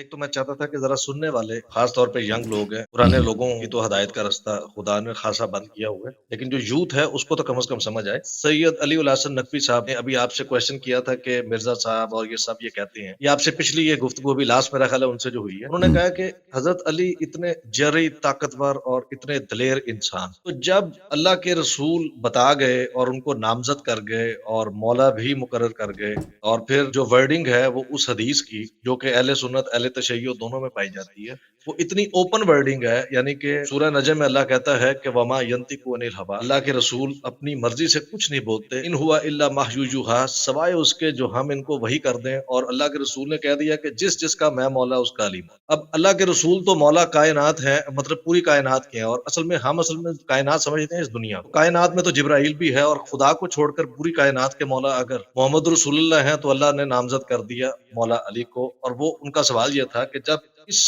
ایک تو میں چاہتا تھا کہ ذرا سننے والے خاص طور پہ ینگ لوگ ہیں، پرانے لوگوں کی تو ہدایت کا راستہ خدا نے خاصا بند کیا ہوا ہے، لیکن جو یوتھ ہے اس کو تو کم از کم سمجھ آئے۔ سید علی الحسن نقوی صاحب نے ابھی آپ سے کویشچن کیا تھا کہ مرزا صاحب اور یہ سب یہ کہتے ہیں، یہ آپ سے پچھلی یہ گفتگو بھی لاسٹ میرا خیال ہے ان سے جو ہوئی ہے، انہوں نے کہا کہ حضرت علی اتنے جرئی، طاقتور اور اتنے دلیر انسان، تو جب اللہ کے رسول بتا گئے اور ان کو نامزد کر گئے اور مولا بھی مقرر کر گئے، اور پھر جو ورڈنگ ہے وہ اس حدیث کی جو کہ اہل سنت اہل تشیع دونوں میں پائی جاتی ہے، وہ اتنی اوپن ورڈنگ ہے، یعنی کہ سورہ نجم میں اللہ کہتا ہے کہ وما ینطق عن الہوی، اللہ کے رسول اپنی مرضی سے کچھ نہیں بولتے، ان ہوا الا وحی یوحی، سوائے اس کے جو ہم ان کو وحی کر دیں، اور اللہ کے رسول نے کہہ دیا کہ جس جس کا میں مولا اس کا علیم۔ اب اللہ کے رسول تو مولا کائنات ہیں، مطلب پوری کائنات کے ہیں، اور اصل میں ہم کائنات سمجھتے ہیں اس دنیا کو، کائنات میں تو جبرائیل بھی ہے، اور خدا کو چھوڑ کر پوری کائنات کے مولا اگر محمد رسول اللہ ہیں تو اللہ نے نامزد کر دیا مولا علی کو۔ اور وہ ان کا سوال یہ تھا کہ جب اس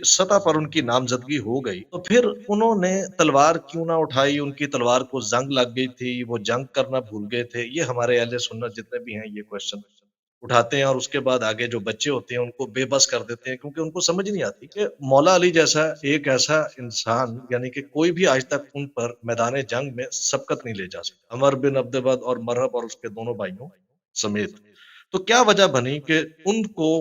سطح پر ان کی نامزدگی ہو گئی تو پھر انہوں نے تلوار کیوں نہ اٹھائی؟ ان کی تلوار کو زنگ لگ گئی تھی، وہ جنگ کرنا بھول گئے تھے؟ یہ ہمارے اہل سنت جتنے بھی ہیں یہ کوشچن اٹھاتے ہیں، اور اس کے بعد آگے جو بچے ہوتے ہیں ان کو بے بس کر دیتے ہیں، کیونکہ ان کو سمجھ نہیں آتی کہ مولا علی جیسا ایک ایسا انسان، یعنی کہ کوئی بھی آج تک ان پر میدان جنگ میں سبقت نہیں لے جا سکتا، عمر بن عبدالود اور مرہب اور اس کے دونوں بھائیوں سمیت۔ تو کیا وجہ بنی کہ ان کو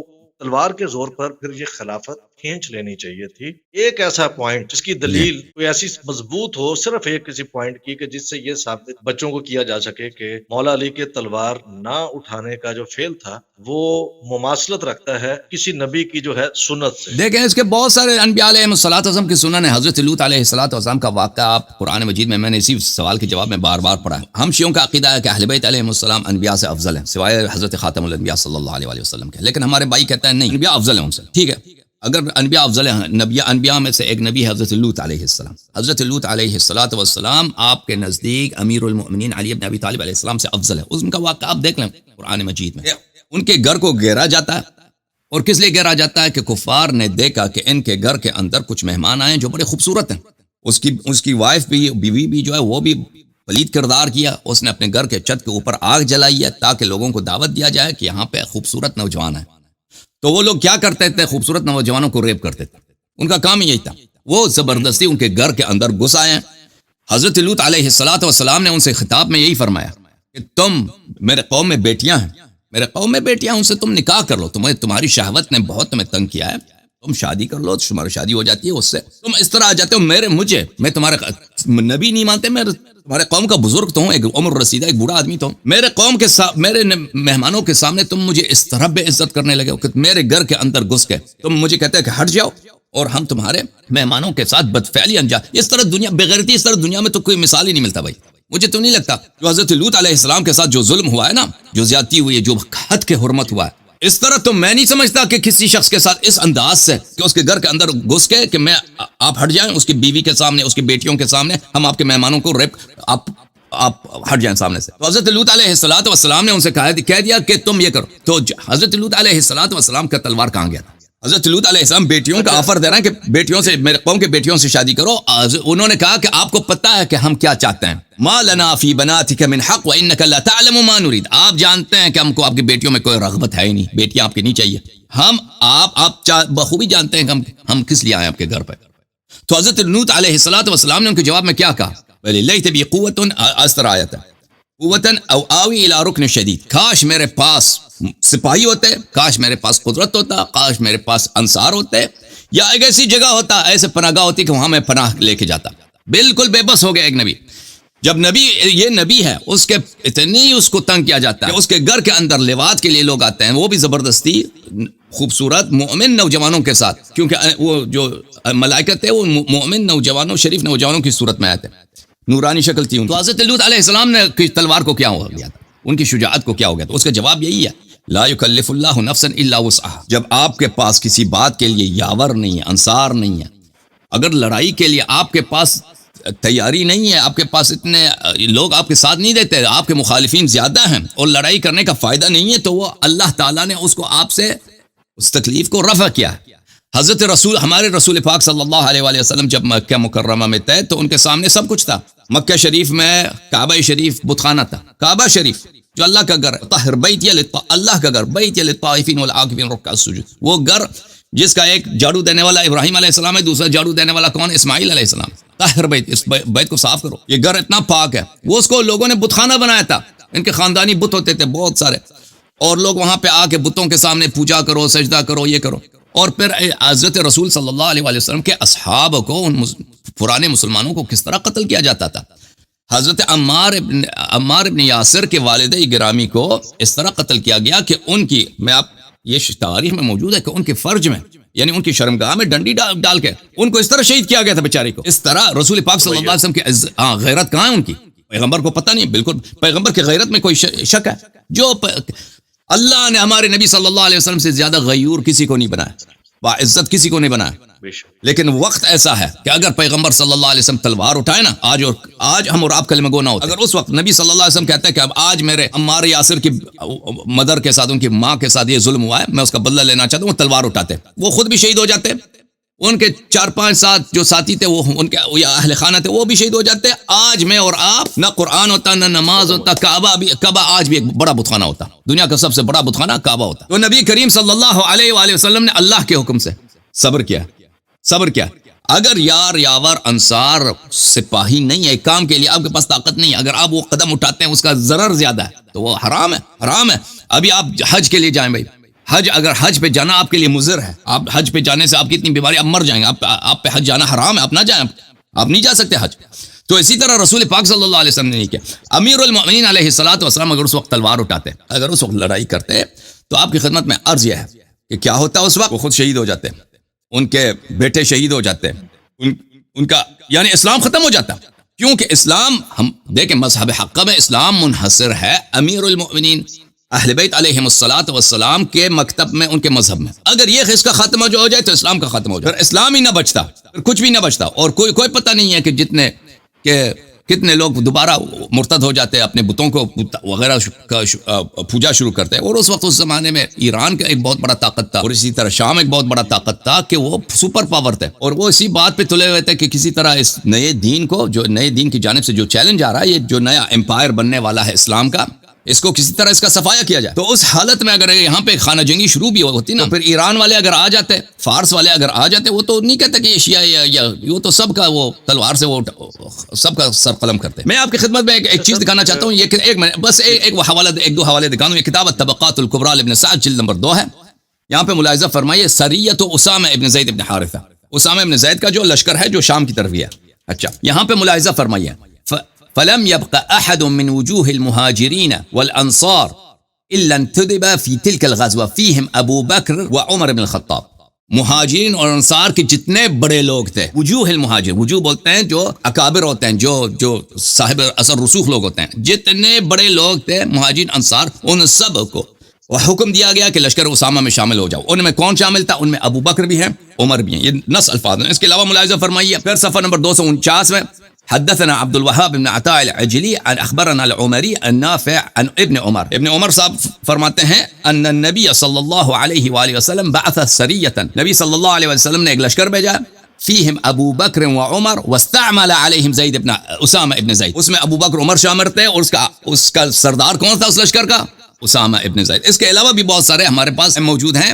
تلوار کے زور پر پھر یہ خلافت کھینچ لینی چاہیے تھی؟ ایک ایسا پوائنٹ جس کی دلیل کوئی ایسی مضبوط ہو، صرف ایک کسی پوائنٹ کی، کہ جس سے یہ ثابت بچوں کو کیا جا سکے کہ مولا علی کے تلوار نہ اٹھانے کا جو فعل تھا وہ مماثلت رکھتا ہے کسی نبی کی جو ہے سنت سے۔ دیکھیں اس کے بہت سارے انبیاء علیہ السلام کی سنن ہے۔ حضرت لوط علیہ السلام کا واقعہ آپ قرآن مجید میں نے اسی سوال کے جواب میں بار بار پڑھا ہے۔ ہم شیعوں کا عقیدہ ہے کہ اہل بیت علیہ السلام انبیاء سے افضل ہیں، سوائے حضرت خاتم الانبیاء صلی اللہ علیہ وسلم کے، لیکن ہمارے بھائی کہتے ہیں نہیں، انبیاء افضل ہیں ان سے۔ ٹھیک ہے، اگر انبیاء افضل ہیں، انبیاء میں سے ایک نبی ہے حضرت لوط علیہ السلام۔ حضرت لوط علیہ السلام آپ کے نزدیک امیر المؤمنین علی بن ابی طالب علیہ السلام سے افضل ہے۔ ان کا واقعہ آپ دیکھ لیں قرآن مجید میں، ان کے گھر کو گھیرا جاتا ہے، اور کس لیے گھیرا جاتا ہے کہ کفار نے دیکھا کہ ان کے گھر کے اندر کچھ مہمان آئے جو بڑے خوبصورت ہیں۔ اس کی وائف بھی، بیوی بھی جو ہے وہ بھی پلید کردار کیا، اس نے اپنے گھر کے چھت کے اوپر آگ جلائی ہے تاکہ لوگوں کو دعوت دیا جائے کہ یہاں پہ خوبصورت نوجوان ہیں۔ تو وہ لوگ کیا کرتے تھے؟ خوبصورت نوجوانوں کو ریپ کرتے تھے، ان کا کام یہی تھا۔ وہ زبردستی ان کے گھر کے اندر گھس آئے ہیں۔ حضرت لوط علیہ السلام نے ان سے خطاب میں یہی فرمایا کہ تم میرے قوم میں بیٹیاں ہیں، میرے قوم میں بیٹیاں، ان سے تم نکاح کر لو، تمہاری شہوت نے بہت تمہیں تنگ کیا ہے، تم شادی کر لو، تمہاری شادی ہو جاتی ہے، اس سے تم اس طرح آ جاتے ہو میں تمہارے نبی نہیں مانتے، میں تمہارے قوم کا بزرگ تو ہوں، ایک عمر رسیدہ ایک بوڑھا آدمی تو ہوں، میرے قوم کے ساتھ، میرے مہمانوں کے سامنے تم مجھے اس طرح بے عزت کرنے لگے ہو کہ میرے گھر کے اندر گھس کے تم مجھے کہتے ہیں کہ ہٹ جاؤ، اور ہم تمہارے مہمانوں کے ساتھ بدفعلی انجام۔ اس طرح دنیا بغیرتی، اس طرح دنیا میں تو کوئی مثال ہی نہیں ملتا بھائی۔ مجھے تو نہیں لگتا جو حضرت لوط علیہ السلام کے ساتھ جو ظلم ہوا ہے نا، جو زیادتی ہوئی ہے، جو حد کے حرمت ہوا ہے، اس طرح تو میں نہیں سمجھتا کہ کسی شخص کے ساتھ اس انداز سے کہ اس کے گھر کے اندر گھس کے کہ میں آپ ہٹ جائیں، اس کی بیوی کے سامنے، اس کی بیٹیوں کے سامنے، ہم آپ کے مہمانوں کو ریپ، آپ ہٹ جائیں سامنے سے۔ تو حضرت لوط علیہ السلام نے ان سے کہہ دیا کہ تم یہ کرو۔ تو حضرت لوط علیہ السلام کا تلوار کہاں گیا تھا؟ حضرت لوط علیہ السلام بیٹیوں کا آفر دے رہے ہیں کہ بیٹیوں سے، میرے قوم کے بیٹیوں سے شادی کرو۔ انہوں نے کہا کہ آپ کو پتہ ہے کہ ہم کیا چاہتے ہیں، ما لنا فی بناتک من حق وانک لا تعلم ما نريد، آپ جانتے ہیں کہ ہم کو آپ کی بیٹیوں میں کوئی رغبت ہے ہی نہیں، بیٹیاں آپ کی نہیں چاہیے، آپ بخوبی جانتے ہیں کہ ہم کس لیے آئے آپ کے گھر پہ۔ تو حضرت لوط علیہ السلام نے ان کے جواب میں کیا کہا؟ لیت بی قوۃ، اس طرح آیت ہے، قوۃ او آوی الی رکن شدید، کاش میرے پاس سپاہی ہوتے، کاش میرے پاس قدرت ہوتا، کاش میرے پاس انصار ہوتے، یا ایک ایسی جگہ ہوتا، ایسے پناہ گاہ ہوتی کہ وہاں میں پناہ لے کے جاتا۔ بالکل بے بس ہو گیا ایک نبی۔ جب یہ نبی ہے، اس کے اتنی اس کو تنگ کیا جاتا ہے کہ اس کے گھر کے اندر لواط کے لیے لوگ آتے ہیں، وہ بھی زبردستی خوبصورت مومن نوجوانوں کے ساتھ، کیونکہ وہ جو ملائکہ تھے وہ مومن نوجوانوں، شریف نوجوانوں کی صورت میں آئے تھے، نورانی شکل تھی ان کی۔ تو حضرت لوط علیہ السلام نے تلوار کو کیا ہو گیا تھا، ان کی شجاعت کو کیا ہو گیا تھا؟ اس کا جواب یہی ہے، لا یکلف اللہ نفسا الا وسعها۔ جب آپ کے پاس کسی بات کے لیے یاور نہیں ہے، انصار نہیں ہے، اگر لڑائی کے لیے آپ کے پاس تیاری نہیں ہے، آپ کے پاس اتنے لوگ آپ کے ساتھ نہیں دیتے، آپ کے مخالفین زیادہ ہیں اور لڑائی کرنے کا فائدہ نہیں ہے، تو وہ اللہ تعالیٰ نے اس کو آپ سے اس تکلیف کو رفع کیا۔ حضرت ہمارے رسول پاک صلی اللہ علیہ وآلہ وسلم جب مکہ مکرمہ میں تھے تو ان کے سامنے سب کچھ تھا۔ مکہ شریف میں کعبہ شریف بت خانہ تھا، کعبہ شریف جو اللہ کا گھر ہے، طاہر بیتی اللہ کا گھر، بیتی للطائفین والعاکفین رکع السجود، وہ گھر جس کا ایک جھاڑو دینے والا ابراہیم علیہ السلام ہے، دوسرا جھاڑو دینے والا کون؟ اسماعیل علیہ السلام. طاہر بیت، اس بیت کو صاف کرو، یہ گھر اتنا پاک ہے. وہ اس کو لوگوں نے بت خانہ بنایا تھا، ان کے خاندانی بت ہوتے تھے بہت سارے، اور لوگ وہاں پہ آ کے بتوں کے سامنے پوجا کرو، سجدہ کرو، یہ کرو. اور پھر حضرت رسول صلی اللہ علیہ وآلہ وسلم کے اصحاب کو، ان پرانے مسلمانوں کو کس طرح قتل کیا جاتا تھا. حضرت عمار ابن یاسر کے والد گرامی کو اس طرح قتل کیا گیا کہ ان کی، میں آپ یہ تاریخ میں موجود ہے کہ ان کے فرج میں، یعنی ان کی شرمگاہ میں ڈنڈی ڈال کے ان کو اس طرح شہید کیا گیا تھا بیچارے کو. اس طرح رسول پاک صلی اللہ علیہ وسلم کی غیرت کہاں ہے ان کی؟ پیغمبر کو پتہ نہیں، بالکل پیغمبر کی غیرت میں کوئی شک ہے؟ جو اللہ نے ہمارے نبی صلی اللہ علیہ وسلم سے زیادہ غیور کسی کو نہیں بنایا، باعزت کسی کو نہیں بنایا. لیکن وقت ایسا ہے کہ اگر پیغمبر صلی اللہ علیہ وسلم تلوار اٹھائے نا، آج ہم اور آپ کلمہ گو نہ ہوتے. اگر اس وقت نبی صلی اللہ علیہ وسلم کہتے ہیں کہ اب آج میرے عمار یاسر کی مدر کے ساتھ، ان کی ماں کے ساتھ یہ ظلم ہوا ہے، میں اس کا بدلہ لینا چاہتا ہوں، وہ تلوار اٹھاتے، وہ خود بھی شہید ہو جاتے، ان کے 4-5 ساتھ جو ساتھی تھے، وہ ان کے یا اہل خانہ تھے، وہ بھی شہید ہو جاتے. آج میں اور آپ، نہ قرآن ہوتا، نہ نماز ہوتا، کعبہ آج بھی ایک بڑا بتخانہ ہوتا، دنیا کا سب سے بڑا بتخانہ کعبہ ہوتا. تو نبی کریم صلی اللہ علیہ وآلہ وسلم نے اللہ کے حکم سے صبر کیا. اگر یار یاور انصار سپاہی نہیں ہے کام کے لیے، آپ کے پاس طاقت نہیں ہے، اگر آپ وہ قدم اٹھاتے ہیں اس کا ضرر زیادہ ہے تو وہ حرام ہے. ابھی آپ حج کے لیے جائیں بھائی، اگر حج پہ جانا آپ کے لیے مضر ہے، آپ حج پہ جانے سے آپ کی اتنی بیماری، آپ مر جائیں گے، آپ پہ حج جانا حرام ہے، آپ نہ جائیں، آپ نہیں جا سکتے حج. تو اسی طرح رسول پاک صلی اللہ علیہ وسلم نے نہیں کیا. امیر المؤمنین علیہ الصلوۃ والسلام اگر اس وقت تلوار اٹھاتے، اگر اس وقت لڑائی کرتے، تو آپ کی خدمت میں عرض یہ ہے کہ کیا ہوتا اس وقت؟ وہ خود شہید ہو جاتے، ان کے بیٹے شہید ہو جاتے، ان کا یعنی اسلام ختم ہو جاتا. کیونکہ اسلام، ہم دیکھیں مذہب حق میں اسلام منحصر ہے امیر المؤمنین اہل بیت علیہم الصلوۃ والسلام کے مکتب میں، ان کے مذہب میں. اگر یہ اس کا خاتمہ جو ہو جائے تو اسلام کا خاتمہ ہو جائے، پھر اسلام ہی نہ بچتا، پھر کچھ بھی نہ بچتا. اور کوئی پتہ نہیں ہے کہ کتنے لوگ دوبارہ مرتد ہو جاتے، اپنے بتوں کو وغیرہ کا پوجا شروع کرتے. اور اس وقت، اس زمانے میں ایران کا ایک بہت بڑا طاقت تھا، اور اسی طرح شام ایک بہت بڑا طاقت تھا کہ وہ سپر پاور تھے، اور وہ اسی بات پہ تلے ہوئے تھے کہ کسی طرح اس نئے دین کو، جو نئے دین کی جانب سے جو چیلنج آ رہا ہے، یہ جو نیا امپائر بننے والا ہے اسلام کا، اس کو کسی طرح اس کا صفایا کیا جائے. تو اس حالت میں اگر یہاں پہ خانہ جنگی شروع بھی ہوتی نا، پھر ایران والے اگر آ جاتے، فارس والے اگر آ جاتے، وہ تو نہیں کہتے کہ یہ شیعہ یا وہ تو سب کا، وہ تلوار سے وہ سب کا سر قلم کرتے. میں آپ کی خدمت میں ایک چیز دکھانا چاہتا ہوں، یہ بس ایک دو حوالے دکھا دوں. یہ کتاب الطبقات الکبریٰ لابن سعد جلد نمبر 2 ہے. یہاں پہ ملاحظہ فرمائیے سریت اسامہ ابن زید ابن حارثہ، اسامہ ابن زید کا جو لشکر ہے جو شام کی طرف ہے. اچھا، یہاں پہ ملاحظہ فرمائیے فلم يبق احد من وجوه المهاجرين والانصار الا انتدب في تلك الغزوه فيهم ابو بکر وعمر بن الخطاب. مہاجرین اور انصار کے جتنے بڑے لوگ تھے، وجوہ المہاجر، وجوہ بولتے ہیں جو اکابر ہوتے ہیں، جو صاحب اثر رسوخ لوگ ہوتے ہیں، جتنے بڑے لوگ تھے مہاجرین انصار، ان سب کو حکم دیا گیا کہ لشکر اسامہ میں شامل ہو جاؤ. ان میں کون شامل تھا؟ ان میں ابو بکر بھی ہیں، عمر بھی ہیں. یہ نص الفاظ ہیں. اس کے علاوہ ملاحظہ فرمائیے پھر صفحہ نمبر 249 میں، حدثنا عبد الوهاب بن عطاء العجلی عن اخبرنا العمری النافع عن ابن عمر. ابن عمر صاحب فرماتے ہیں ان النبی صلی اللہ علیہ وآلہ وسلم بعث سریۃ، نبی صلی اللہ علیہ وسلم نے ایک لشکر بھیجا، فیہم ابو بکر و عمر واستعمل علیہم زید ابن اسامہ ابن زید. اس میں ابو بکر عمر شامل تھے، اور اس کا سردار کون تھا اس لشکر کا؟ اسامہ ابن زید. اس کے علاوہ بھی بہت سارے ہمارے پاس موجود ہیں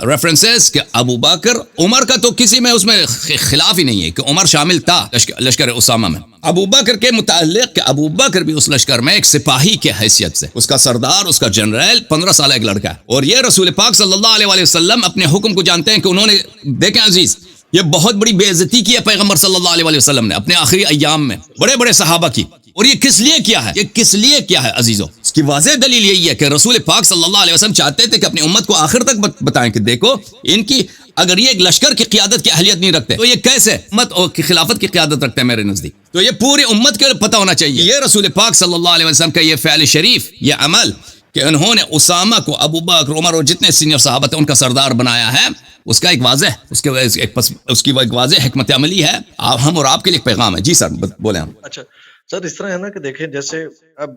ریفرنسز کہ ابو بکر عمر کا تو کسی میں اس میں خلاف ہی نہیں ہے کہ عمر شامل تھا لشکر اسامہ میں. ابو بکر کے متعلق کہ ابو بکر بھی اس لشکر میں ایک سپاہی کے حیثیت سے، اس کا سردار، اس کا جنرل، 15 سالہ ایک لڑکا ہے. اور یہ رسول پاک صلی اللہ علیہ وآلہ وسلم اپنے حکم کو جانتے ہیں کہ انہوں نے، دیکھیں عزیز، یہ بہت بڑی بے عزتی کی ہے پیغمبر صلی اللہ علیہ وآلہ وسلم نے اپنے آخری ایام میں بڑے بڑے صحابہ کی. اور یہ کس لیے کیا ہے؟ یہ کس لیے کیا ہے عزیزو؟ اس کی واضح دلیل یہی ہے کہ رسول پاک صلی اللہ علیہ وسلم چاہتے تھے کہ اپنی امت کو آخر تک بتائیں کہ دیکھو، ان کی اگر یہ ایک لشکر کی قیادت کی اہلیت نہیں رکھتے تو یہ کیسے امت کی خلافت کی قیادت رکھتے ہیں میرے نزدیک. تو یہ پوری امت کے پتہ ہونا چاہیے. یہ رسول پاک صلی اللہ علیہ وسلم کا یہ فعل شریف، یہ عمل کہ انہوں نے اسامہ کو ابو بکر، عمر اور جتنے سینئر صحابہ تھے ان کا سردار بنایا ہے، اس کا ایک واضح، اس کی ایک واضح حکمت عملی ہے. ہم اور آپ کے لیے پیغام ہے. جی سر بولیں ہم. اچھا سر، اس طرح ہے نا کہ دیکھیں جیسے اب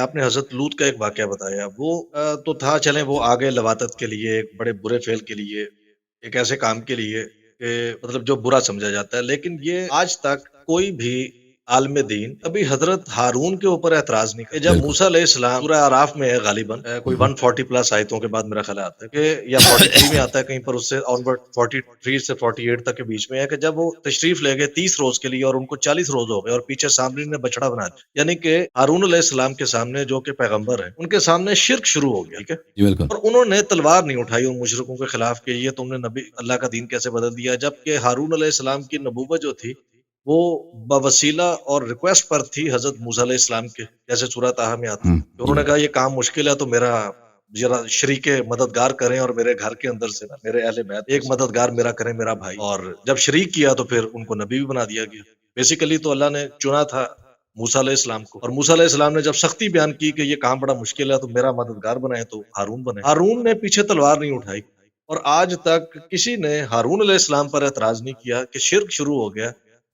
آپ نے حضرت لوط کا ایک واقعہ بتایا، وہ تو تھا، چلیں وہ آگے لواطت کے لیے، ایک بڑے برے فعل کے لیے، ایک ایسے کام کے لیے کہ مطلب جو برا سمجھا جاتا ہے، لیکن یہ آج تک کوئی بھی عالم دین ابھی حضرت ہارون کے اوپر اعتراض نہیں کیا. جب بالکل. موسیٰ علیہ السلام سورہ اعراف میں ہے غالباً کوئی 140 پلس آیتوں کے بعد میرا خیال آتا ہے کہ یا 43 میں آتا ہے کہیں پر، اس سے آنورڈ 43 سے 48 تک کے بیچ میں ہے کہ جب وہ تشریف لے گئے 30 روز کے لیے اور ان کو 40 روز ہو گئے اور پیچھے سامری نے بچڑا بنا دیا، یعنی کہ ہارون علیہ السلام کے سامنے جو کہ پیغمبر ہیں ان کے سامنے شرک شروع ہو گیا. ٹھیک ہے، جی بالکل. اور انہوں نے تلوار نہیں اٹھائی ان مشرکوں کے خلاف کہ یہ تم نے نبی اللہ کا دین کیسے بدل دیا، جبکہ ہارون علیہ السلام کی نبوت جو تھی وہ بوسیلہ اور ریکویسٹ پر تھی حضرت موسیٰ علیہ السلام کے، جیسے سورہ طٰہٰ میں آتا ہے. انہوں نے کہا یہ کام مشکل ہے تو میرا ذرا شریک مددگار کریں، اور میرے گھر کے اندر سے میرے اہل بیت ایک مددگار میرا کریں، میرا بھائی. اور جب شریک کیا تو پھر ان کو نبی بھی بنا دیا گیا. بیسیکلی تو اللہ نے چنا تھا موسیٰ علیہ السلام کو، اور موسیٰ علیہ السلام نے جب سختی بیان کی کہ یہ کام بڑا مشکل ہے تو میرا مددگار بنائے تو ہارون بنے. ہارون نے پیچھے تلوار نہیں اٹھائی، اور آج تک کسی نے ہارون علیہ السلام پر اعتراض نہیں کیا کہ شرک شروع ہو گیا.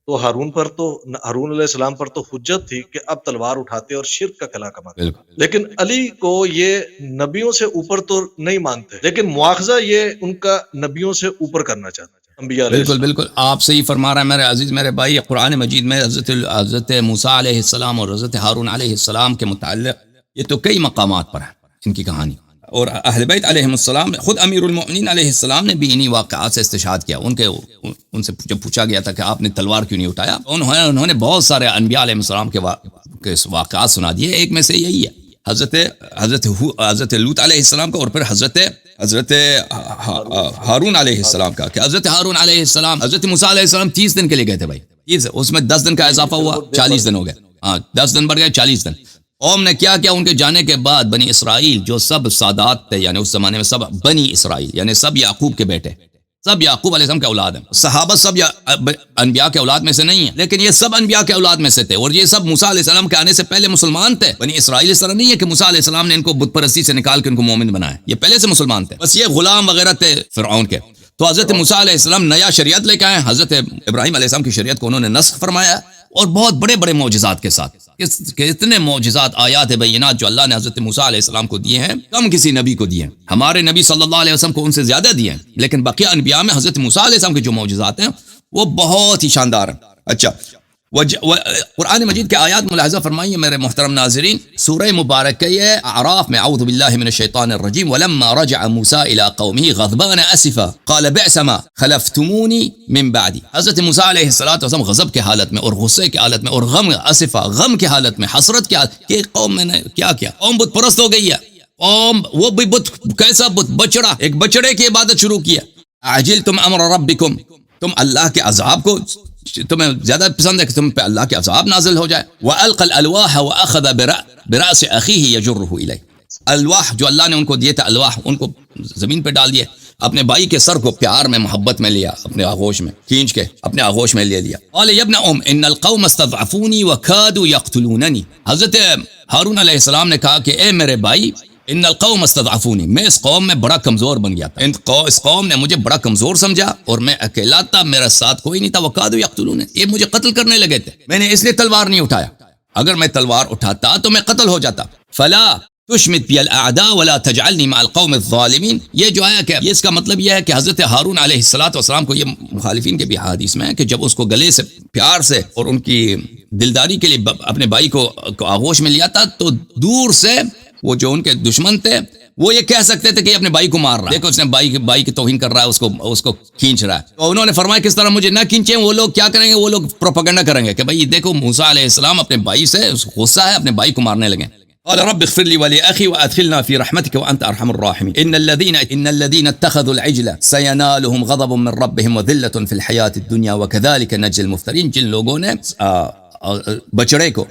تو ہارون علیہ السلام پر تو حجت تھی کہ اب تلوار اٹھاتے اور شرک کا کلا کماتے. بالکل. لیکن علی کو یہ نبیوں سے اوپر تو نہیں مانتے، لیکن مواخذہ یہ ان کا نبیوں سے اوپر کرنا چاہتے ہیں، انبیاء علیہ بالکل السلام. بالکل آپ صحیح فرما رہے ہیں میرے عزیز میرے بھائی. قرآن مجید میں حضرت موسیٰ علیہ السلام اور حضرت ہارون علیہ السلام کے متعلق یہ تو کئی مقامات پر ہے ان کی کہانی. اور اہل بیت علیہ السلام، خود امیر المؤمنین علیہ السلام نے بھی انہی واقعات سے استشہاد کیا. ان سے جب پوچھا گیا تھا کہ آپ نے تلوار کیوں نہیں اٹھایا، انہوں نے بہت سارے انبیاء علیہ السلام کے واقعات سنا دیے. ایک میں سے یہی ہے حضرت لوط علیہ السلام کا، اور پھر حضرت ہارون علیہ السلام کا، کہ حضرت ہارون علیہ السلام حضرت موسیٰ علیہ السلام 30 دن کے لیے گئے تھے بھائی. اس میں 10 دن کا اضافہ ہوا، 40 دن ہو گئے. 10 دن بڑھ گئے 40 دن. قوم نے کیا کیا؟ ان کے جانے کے بعد بنی اسرائیل جو سب سادات تھے، یعنی اس زمانے میں سب بنی اسرائیل، یعنی سب یعقوب کے بیٹے، سب یعقوب علیہ السلام کے اولاد ہیں. صحابہ سب انبیاء کے اولاد میں سے نہیں ہیں، لیکن یہ سب انبیاء کے اولاد میں سے تھے، اور یہ سب موسیٰ علیہ السلام کے آنے سے پہلے مسلمان تھے. بنی اسرائیل اس طرح نہیں ہے کہ موسیٰ علیہ السلام نے ان کو بت پرستی سے نکال کے ان کو مومن بنایا، یہ پہلے سے مسلمان تھے، بس یہ غلام وغیرہ تھے فرعون کے. تو حضرت موسیٰ علیہ السلام نیا شریعت لے کے آئے. حضرت ابراہیم علیہ السلام کی شریعت کو انہوں نے نسخ فرمایا، اور بہت بڑے بڑے معجزات کے ساتھ. کتنے معجزات، آیات بینات جو اللہ نے حضرت موسیٰ علیہ السلام کو دیے ہیں، کم کسی نبی کو دیے ہیں. ہمارے نبی صلی اللہ علیہ وسلم کو ان سے زیادہ دیے ہیں، لیکن بقیہ انبیاء میں حضرت موسیٰ علیہ السلام کے جو معجزات ہیں وہ بہت ہی شاندار ہیں. اچھا، قرآن مجید کے آیات ملاحظہ فرمائیے میرے محترم ناظرین. سورہ مبارکہ اعراف میں اعوذ باللہ من الشیطان الرجیم ولما رجع موسیٰ الى قومه غضبان اسفا قال بئس ما خلفتمونی من بعدی. حضرت موسیٰ علیہ السلام غضب کے حالت میں اور غصے کے حالت میں اور غم کے حالت میں، حسرت کے حالت کہ قوم میں نے کیا کیا، قوم بت پرست ہو گئی ہے. قوم وہ بھی بت، کیسا بت؟ بچڑا، ایک بچڑے کی عبادت شروع کیا. عجلتم امر ربکم، تم اللہ کے عذاب کو، تمہیں زیادہ پسند ہے کہ تم پہ اللہ کے عذاب نازل ہو جائے. وَأَلْقَى الْأَلْوَاحَ وَأَخَذَ بِرَأْسِ أَخِيهِ يَجُرُّهُ إِلَيْهِ. الواح جو اللہ نے ان کو دیے تھے، الواح ان کو زمین پہ ڈال دیے، اپنے بھائی کے سر کو پیار میں محبت میں لیا، اپنے آغوش میں کھینچ کے اپنے آغوش میں لے لیا. قال يَا ابْنَ أُمَّ إِنَّ الْقَوْمَ اسْتَضْعَفُونِي وَكَادُوا يَقْتُلُونَنِي. حضرت ہارون علیہ السلام نے کہا کہ اے میرے بھائی، ان القوم استضعفونی، میں اس قوم میں بڑا کمزور بن گیا تھا، اس قوم نے مجھے بڑا کمزور سمجھا اور میں اکیلا تھا، میرا ساتھ کوئی نہیں تھا. وقادوا یقتلون، یہ مجھے قتل کرنے لگے تھے، میں نے اس لیے تلوار نہیں اٹھایا. اگر میں تلوار اٹھاتا تو میں قتل ہو جاتا. فلا تشمت بی الاعداء ولا تجعلنی مع القوم الظالمین. یہ جو ہے کہ یہ اس کا مطلب یہ ہے کہ حضرت ہارون علیہ السلام کو، یہ مخالفین کے بھی حدیث میں ہے کہ جب اس کو گلے سے پیار سے اور ان کی دلداری کے لیے اپنے بھائی کو آغوش میں لیا تھا، تو دور سے وہ جو ان کے دشمن تھے وہ یہ کہہ سکتے تھے کہ یہ اپنے بھائی کو مار رہا ہے، دیکھو اس نے بھائی کی توہین کر رہا ہے، اس کو کھینچ رہا ہے. تو انہوں نے فرمایا کس طرح مجھے نہ کھینچیں. وہ لوگ کیا کریں گے؟ وہ لوگ پروپیگنڈا کریں گے کہ بھائی دیکھو موسیٰ علیہ السلام اپنے بھائی سے غصہ ہے، اپنے بھائی کو مارنے لگے. قال رب اغفر لي ولأخي وأدخلنا في رحمتك وأنت أرحم الراحمين. إن الذين اتخذوا العجل سينالهم غضب من ربهم وذلة في الحياة الدنيا وكذلك نجزي المفترين. جن لوگوں نے بچڑے کو،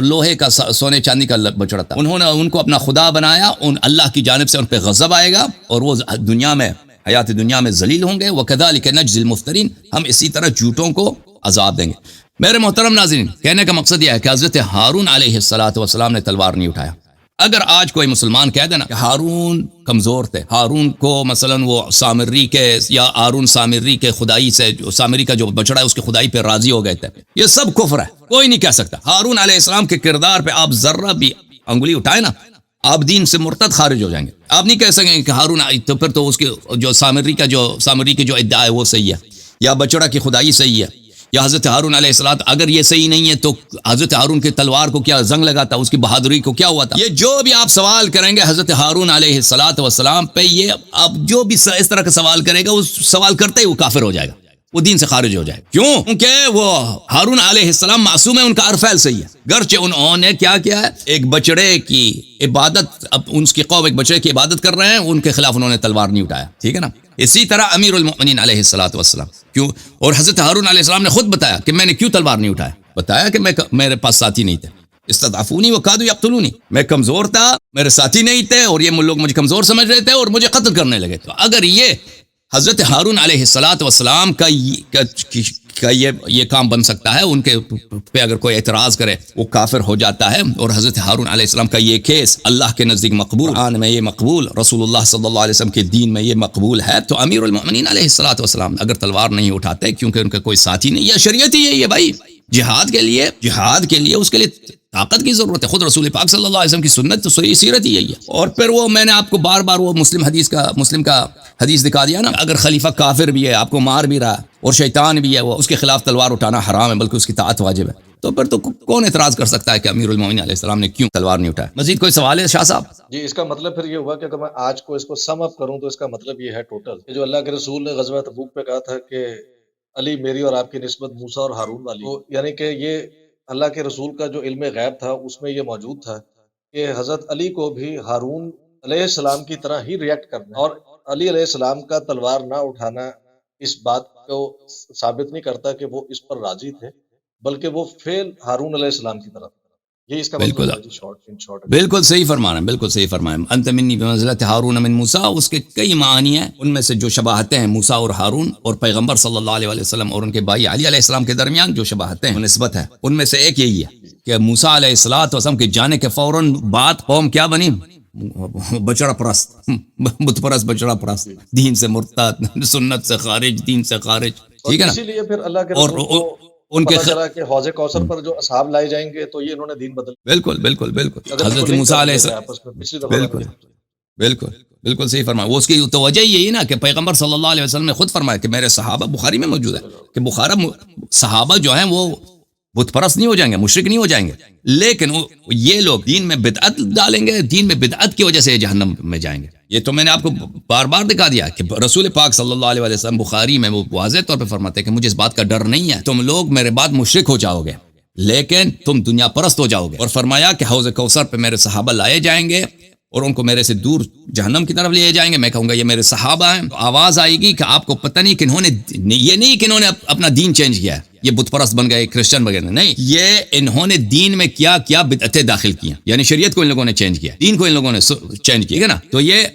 لوہے کا سونے چاندی کا بچڑا تھا، انہوں نے ان کو اپنا خدا بنایا، اللہ کی جانب سے ان پہ غضب آئے گا اور وہ دنیا میں، حیات دنیا میں ذلیل ہوں گے. وَكَذَلِكَ نَجْزِي الْمُفْتَرِينَ، ہم اسی طرح جھوٹوں کو عذاب دیں گے. میرے محترم ناظرین، کہنے کا مقصد یہ ہے کہ حضرت ہارون علیہ السلام نے تلوار نہیں اٹھایا. اگر آج کوئی مسلمان کہہ دینا کہ ہارون کمزور تھے، ہارون کو مثلا وہ سامری کے یا ہارون سامری کے خدائی سے، سامری کا جو بچڑا ہے اس کی خدائی پہ راضی ہو گئے تھے، یہ سب کفر ہے. کوئی نہیں کہہ سکتا. ہارون علیہ السلام کے کردار پہ آپ ذرہ بھی انگلی اٹھائے نا، آپ دین سے مرتد خارج ہو جائیں گے. آپ نہیں کہہ سکیں کہ ہارون تو پھر تو اس کے جو سامری کے جو ادعا ہے وہ صحیح ہے، یا بچڑا کی خدائی صحیح ہے، یا حضرت ہارون علیہ السلام، اگر یہ صحیح نہیں ہے تو حضرت ہارون کی تلوار کو کیا زنگ لگا تھا، اس کی بہادری کو کیا ہوا تھا؟ یہ جو بھی آپ سوال کریں گے حضرت ہارون علیہ السلام پہ، یہ اب جو بھی اس طرح کا سوال کرے گا، اس سوال کرتے ہی وہ کافر ہو جائے گا، وہ دین سے خارج ہو جائے. کیوں؟ کیونکہ وہ ہارون علیہ السلام معصوم ہے، ان کا عرفیل صحیح ہے، گرچہ انہوں نے کیا کیا ہے، ایک بچڑے کی عبادت، اب ان کی قوم ایک بچڑے کی عبادت کر رہے ہیں، ان کے خلاف انہوں نے تلوار نہیں اٹھایا. ٹھیک ہے نا؟ اسی طرح امیر المؤمنین علیہ السلام کیوں، اور حضرت ہارون علیہ السلام نے خود بتایا کہ میں نے کیوں تلوار نہیں اٹھایا، بتایا کہ میرے پاس ساتھی نہیں تھے، استضعفونی وکادوا یقتلونی، میں کمزور تھا، میرے ساتھی نہیں تھے، اور یہ لوگ مجھے کمزور سمجھ رہے تھے اور مجھے قتل کرنے لگے. تو اگر یہ حضرت ہارون علیہ السلام کا یہ کام بن سکتا ہے، ان کے پہ اگر کوئی اعتراض کرے وہ کافر ہو جاتا ہے، اور حضرت ہارون علیہ السلام کا یہ کیس اللہ کے نزدیک مقبول، قرآن میں یہ مقبول، رسول اللہ صلی اللہ علیہ وسلم کے دین میں یہ مقبول ہے، تو امیر المؤمنین علیہ السلام اگر تلوار نہیں اٹھاتے کیونکہ ان کا کوئی ساتھی نہیں، یا شریعت ہی یہی ہے بھائی، جہاد کے لیے اس کے لیے طاقت کی ضرورت ہے. خود رسول پاک صلی اللہ علیہ وسلم کی سنت تو صحیح سیرت ہی یہی ہے. اور پھر وہ میں نے آپ کو بار بار وہ مسلم کا حدیث دکھا دیا نا، اگر خلیفہ کافر بھی ہے، آپ کو مار بھی رہا ہے، اور شیطان بھی ہے، وہ اس کے خلاف تلوار اٹھانا حرام ہے، بلکہ اس کی طاعت واجب ہے، تو پھر تو کون اعتراض کر سکتا ہے کہ امیر المومنین علیہ السلام نے کیوں تلوار نہیں اٹھایا؟ مزید کوئی سوال ہے شاہ صاحب؟ جی، اس کا مطلب پھر یہ ہوا کہ اگر میں آج کو اس کو سم اپ کروں تو اس کا مطلب یہ ہے ٹوٹل کہ جو اللہ کے رسول نے غزوہ تبوک پہ کہا تھا کہ علی میری اور آپ کی نسبت موسیٰ اور ہارون والی، تو یعنی کہ یہ اللہ کے رسول کا جو علم غیب تھا اس میں یہ موجود تھا کہ حضرت علی کو بھی ہارون علیہ السلام کی طرح ہی ریئیکٹ کرنا، اور علی علیہ السلام کا تلوار نہ اٹھانا اس بات کو ثابت نہیں کرتا کہ وہ اس پر راضی تھے، بلکہ وہ فعل ہارون علیہ السلام کی طرف. یہ اس کا بالکل مطلب ہے شارٹ. بالکل صحیح فرمانا، بالکل صحیح فرمایا. انت منی بمنزلت ہارون من موسیٰ، اس کے کئی معنی ہیں، ان میں سے جو شباہتیں ہیں موسیٰ اور ہارون اور پیغمبر صلی اللہ علیہ وسلم اور ان کے بھائی علی علیہ السلام کے درمیان جو شباہتیں ہیں، نسبت ہے، ان میں سے ایک یہی ہے کہ موسیٰ علیہ السلام کے جانے کے فوراً بعد قوم کیا بنی؟ بچڑا پرست، بت پرست، بچڑا پرست، دین سے مرتد، سنت سے خارج، دین سے خارج. ٹھیک ہے نا؟ اسی لیے پھر اللہ کے رسول کو ان کے پتہ چلا کہ حوض کوثر پر جو اصحاب لائے جائیں گے تو یہ انہوں نے دین بدل. بالکل حضرت موسیٰ علیہ السلام، بالکل صحیح فرمایا. وہ اس کی تو وجہ یہی نا کہ پیغمبر صلی اللہ علیہ وسلم نے خود فرمایا کہ میرے صحابہ، بخاری میں موجود ہے کہ صحابہ جو ہیں وہ بت پرست نہیں ہو جائیں گے، مشرک نہیں ہو جائیں گے، لیکن یہ لوگ دین میں بدعت ڈالیں گے، دین میں بدعت کی وجہ سے یہ جہنم میں جائیں گے. یہ تو میں نے آپ کو بار بار دکھا دیا کہ رسول پاک صلی اللہ علیہ وسلم بخاری میں وہ واضح طور پہ فرماتے ہیں کہ مجھے اس بات کا ڈر نہیں ہے، تم لوگ میرے بعد مشرک ہو جاؤ گے لیکن تم دنیا پرست ہو جاؤ گے. اور فرمایا کہ حوض کوثر پہ میرے صحابہ لائے جائیں گے اور ان کو میرے سے دور جہنم کی طرف لے جائیں گے. میں کہوں گا یہ میرے صحابہ ہیں. آواز آئے گی کہ آپ کو پتہ نہیں کہ انہوں نے، یہ نہیں کہ انہوں نے اپنا دین چینج کیا ہے، یہ بت پرست بن گئے، کرسچن بن گئے، نہیں، یہ انہوں نے دین میں کیا بدعتیں داخل کی ہیں، یعنی شریعت کو ان لوگوں نے چینج کیا، دین کو ان لوگوں نے چینج کیا ہے نا. تو یہ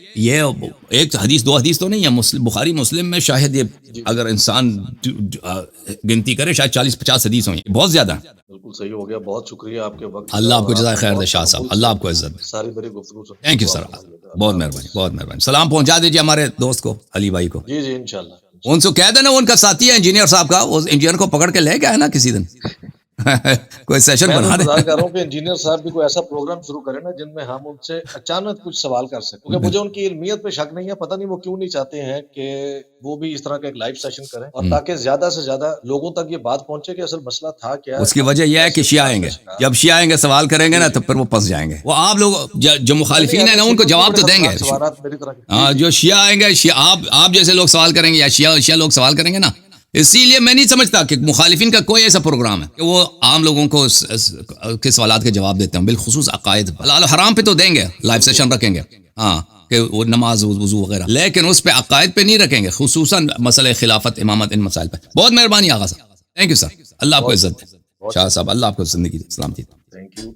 ایک حدیث، دو حدیث تو نہیں ہے، بخاری مسلم میں شاید یہ اگر انسان گنتی کرے شاید 40-50 حدیث ہوئی، بہت زیادہ. بالکل صحیح ہو گیا. بہت شکریہ آپ کے وقت. اللہ آپ کو جزائے خیر دے شاہ صاحب، اللہ آپ کو عزت دے. ساری بڑی گفتگو. تھینک یو سر، بہت مہربانی. سلام پہنچا دیجیے ہمارے دوست کو، علی بھائی کو. جی انشاءاللہ. ان سے کہہ دینا، ان کا ساتھی ہے انجینئر صاحب کا، وہ انجینئر کو پکڑ کے لے گیا ہے نا کسی دن کوئی سیشن بنا دے. میں کر رہا ہوں کہ انجینئر صاحب بھی کوئی ایسا پروگرام شروع کریں نا جن میں ہم ان سے اچانک کچھ سوال کر سکیں، کیونکہ مجھے ان کی علمیت پہ شک نہیں ہے، پتہ نہیں وہ کیوں نہیں چاہتے ہیں کہ وہ بھی اس طرح کا ایک لائیو سیشن کریں، اور تاکہ زیادہ سے زیادہ لوگوں تک یہ بات پہنچے کہ اصل مسئلہ تھا کیا. اس کی وجہ یہ ہے کہ شیعہ آئیں گے، جب شیعہ آئیں گے سوال کریں گے نا تو پھر وہ پھنس جائیں گے. وہ آپ لوگ جو مخالفین ہیں نا ان کو جواب تو دیں گے. ہاں، جو شیعہ آئیں گے، آپ جیسے لوگ سوال کریں گے یا شیعہ لوگ سوال کریں گے نا، اسی لیے میں نہیں سمجھتا کہ مخالفین کا کوئی ایسا پروگرام ہے کہ وہ عام لوگوں کو کے سوالات کے جواب دیتے ہیں، بالخصوص عقائد حلال حرام پہ تو دیں گے، لائیو سیشن رکھیں گے، ہاں، کہ وہ نماز وضو وغیرہ، لیکن اس پہ عقائد پہ نہیں رکھیں گے، خصوصاً مسئلہ خلافت، امامت، ان مسائل پہ. بہت مہربانی آغا صاحب، تھینک یو سر، اللہ آپ کو عزت دے. شاہ صاحب اللہ آپ کو زندگی سلامتی. Thank you.